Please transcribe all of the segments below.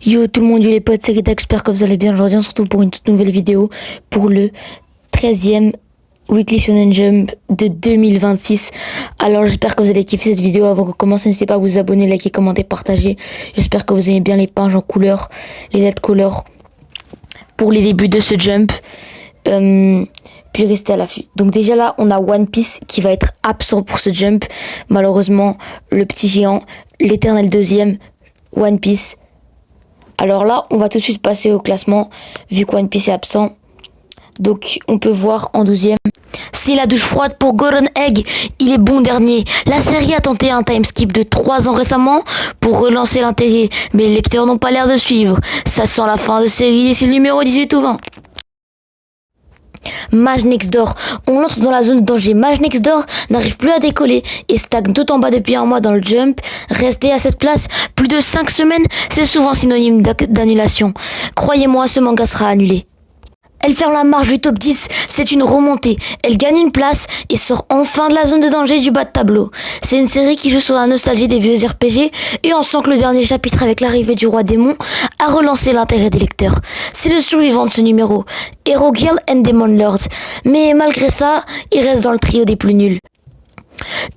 Yo tout le monde, yo les potes, c'est Rita, j'espère que vous allez bien. Aujourd'hui on se retrouve pour une toute nouvelle vidéo pour le 13e Weekly Shonen Jump de 2026. Alors j'espère que vous allez kiffer cette vidéo. Avant qu'on commence, n'hésitez pas à vous abonner, liker, commenter, partager. J'espère que vous aimez bien les pages en couleur, les lettres couleur pour les débuts de ce jump. Puis restez à l'affût. Donc déjà là, on a One Piece qui va être absent pour ce jump. Malheureusement, le petit géant, l'éternel deuxième, One Piece. Alors là, on va tout de suite passer au classement, vu que One Piece est absent. Donc, on peut voir en 12e. C'est la douche froide pour Golden Egg, il est bon dernier. La série a tenté un time skip de 3 ans récemment pour relancer l'intérêt, mais les lecteurs n'ont pas l'air de suivre. Ça sent la fin de série et c'est le numéro 18 ou 20. Mage Next Door, on entre dans la zone de danger. Mage Next Door n'arrive plus à décoller et stagne tout en bas depuis un mois dans le jump. Rester à cette place plus de 5 semaines, c'est souvent synonyme d'annulation. Croyez-moi, ce manga sera annulé. Elle ferme la marche du top 10, c'est une remontée. Elle gagne une place et sort enfin de la zone de danger du bas de tableau. C'est une série qui joue sur la nostalgie des vieux RPG et on sent que le dernier chapitre avec l'arrivée du roi démon a relancé l'intérêt des lecteurs. C'est le survivant de ce numéro, Hero Girl and Demon Lord. Mais malgré ça, il reste dans le trio des plus nuls.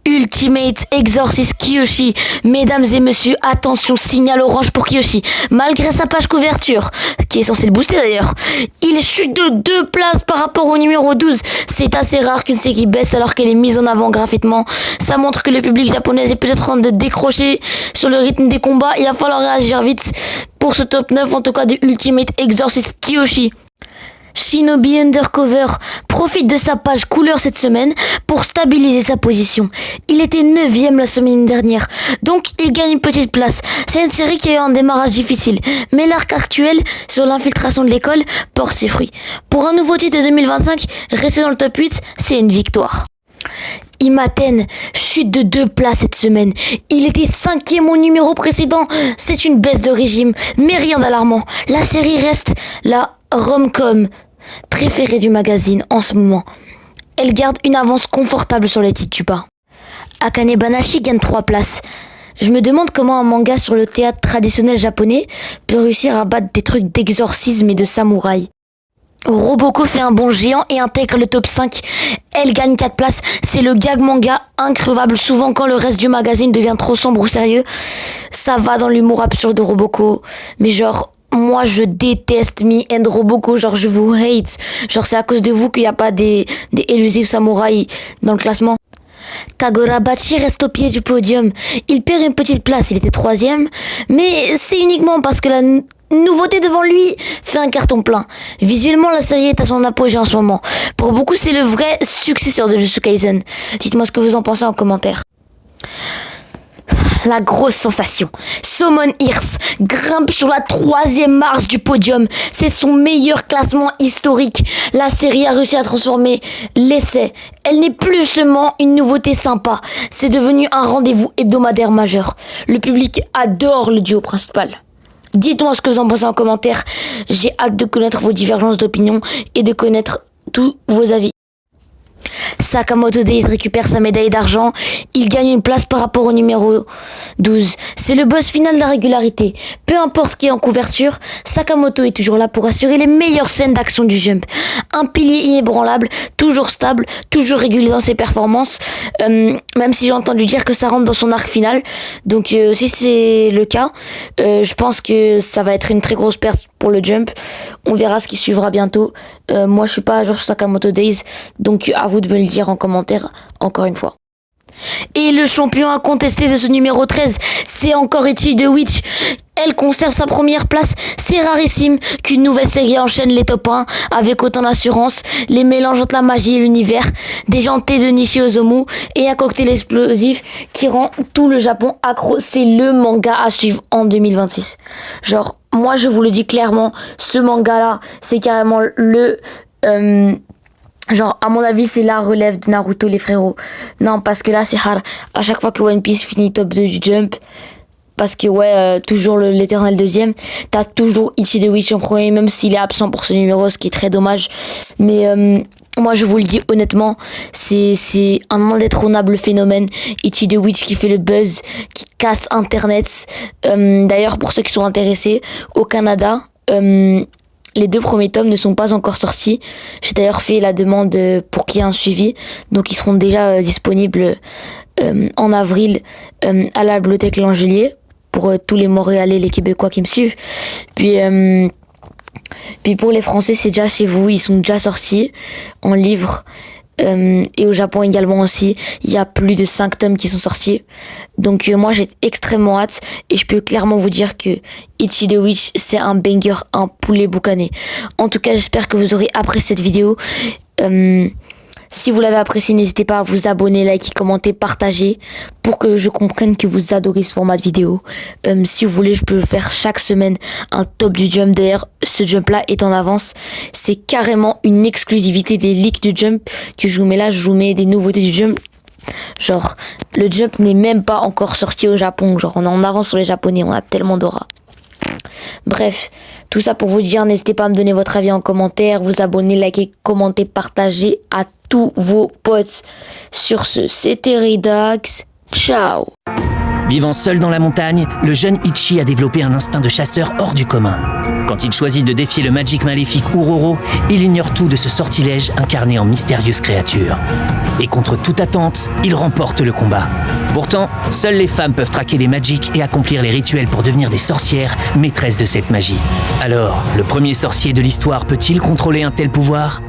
Ultimate Exorcist Kyoshi. Mesdames et messieurs, attention, signal orange pour Kyoshi. Malgré sa page couverture, qui est censée le booster d'ailleurs, il chute de 2 places par rapport au numéro 12. C'est assez rare qu'une série baisse alors qu'elle est mise en avant graphiquement. Ça montre que le public japonais est peut-être en train de décrocher sur le rythme des combats. Il va falloir réagir vite pour ce top 9, en tout cas de Ultimate Exorcist Kyoshi. Shinobi Undercover profite de sa page couleur cette semaine pour stabiliser sa position. Il était 9e la semaine dernière, donc il gagne une petite place. C'est une série qui a eu un démarrage difficile, mais l'arc actuel sur l'infiltration de l'école porte ses fruits. Pour un nouveau titre de 2025, rester dans le top 8, c'est une victoire. Imaten chute de 2 places cette semaine. Il était 5e au numéro précédent. C'est une baisse de régime, mais rien d'alarmant. La série reste la rom-com préférée du magazine en ce moment. Elle garde une avance confortable sur les titres du bas. Akane Banashi gagne 3 places. Je me demande comment un manga sur le théâtre traditionnel japonais peut réussir à battre des trucs d'exorcisme et de samouraï. Roboko fait un bond géant et intègre le top 5. Elle gagne 4 places. C'est le gag manga increvable. Souvent quand le reste du magazine devient trop sombre ou sérieux, ça va dans l'humour absurde de Roboko. Mais genre, moi je déteste Me and Roboko, genre je vous hate. Genre c'est à cause de vous qu'il n'y a pas des élusifs samouraïs dans le classement. Kagorabachi reste au pied du podium. Il perd une petite place, il était 3e. Mais c'est uniquement parce que la nouveauté devant lui fait un carton plein. Visuellement, la série est à son apogée en ce moment. Pour beaucoup, c'est le vrai successeur de Jujutsu Kaisen. Dites-moi ce que vous en pensez en commentaire. La grosse sensation. Summon Earth grimpe sur la 3e marche du podium. C'est son meilleur classement historique. La série a réussi à transformer l'essai. Elle n'est plus seulement une nouveauté sympa. C'est devenu un rendez-vous hebdomadaire majeur. Le public adore le duo principal. Dites-moi ce que vous en pensez en commentaire. J'ai hâte de connaître vos divergences d'opinion et de connaître tous vos avis. Sakamoto Days récupère sa médaille d'argent. Il gagne une place par rapport au numéro 12. C'est le boss final de la régularité. Peu importe qui est en couverture, Sakamoto est toujours là pour assurer les meilleures scènes d'action du jump. Un pilier inébranlable, toujours stable, toujours régulier dans ses performances. Même si j'ai entendu dire que ça rentre dans son arc final. Donc si c'est le cas, je pense que ça va être une très grosse perte pour le jump. On verra ce qui suivra bientôt. Moi je suis pas à jour sur Sakamoto Days, donc à vous de me le dire en commentaire encore une fois. Et le champion incontesté de ce numéro 13, c'est encore Ichi de Witch. Elle conserve sa première place. C'est rarissime qu'une nouvelle série enchaîne les top 1 avec autant d'assurance. Les mélanges entre la magie et l'univers, déjanté de Nishi Ozomu et un cocktail explosif qui rend tout le Japon accro. C'est le manga à suivre en 2026. Genre, moi je vous le dis clairement, ce manga là, c'est carrément le... genre, à mon avis, c'est la relève de Naruto, les frérots. Non, parce que là, c'est hard. À chaque fois que One Piece finit top 2 du jump, parce que toujours l'éternel deuxième, t'as toujours Ichi de Witch en premier, même s'il est absent pour ce numéro, ce qui est très dommage. Mais moi, je vous le dis honnêtement, c'est un indétrônable phénomène. Ichi de Witch qui fait le buzz, qui casse Internet. D'ailleurs, pour ceux qui sont intéressés, au Canada, les 2 premiers tomes ne sont pas encore sortis. J'ai d'ailleurs fait la demande pour qu'il y ait un suivi. Donc ils seront déjà disponibles en avril à la bibliothèque Langelier pour tous les Montréalais, les Québécois qui me suivent. Puis pour les Français, c'est déjà chez vous. Ils sont déjà sortis en livre. Et au Japon également aussi, il y a plus de 5 tomes qui sont sortis. Donc moi j'ai extrêmement hâte et je peux clairement vous dire que Ichi the Witch c'est un banger, un poulet boucané. En tout cas j'espère que vous aurez apprécié cette vidéo. Si vous l'avez apprécié, n'hésitez pas à vous abonner, liker, commenter, partager pour que je comprenne que vous adorez ce format de vidéo. Si vous voulez, je peux faire chaque semaine un top du Jump. D'ailleurs, ce Jump-là est en avance. C'est carrément une exclusivité des leaks du Jump que je vous mets là. Je vous mets des nouveautés du Jump. Genre, le Jump n'est même pas encore sorti au Japon. Genre, on est en avance sur les Japonais. On a tellement d'aura. Bref, tout ça pour vous dire, n'hésitez pas à me donner votre avis en commentaire, vous abonner, liker, commenter, partager à tous vos potes. Sur ce, c'était Ridax. Ciao. Vivant seul dans la montagne, le jeune Ichi a développé un instinct de chasseur hors du commun. Quand il choisit de défier le magique maléfique Uroro, il ignore tout de ce sortilège incarné en mystérieuse créature. Et contre toute attente, il remporte le combat. Pourtant, seules les femmes peuvent traquer les magiques et accomplir les rituels pour devenir des sorcières, maîtresses de cette magie. Alors, le premier sorcier de l'histoire peut-il contrôler un tel pouvoir ?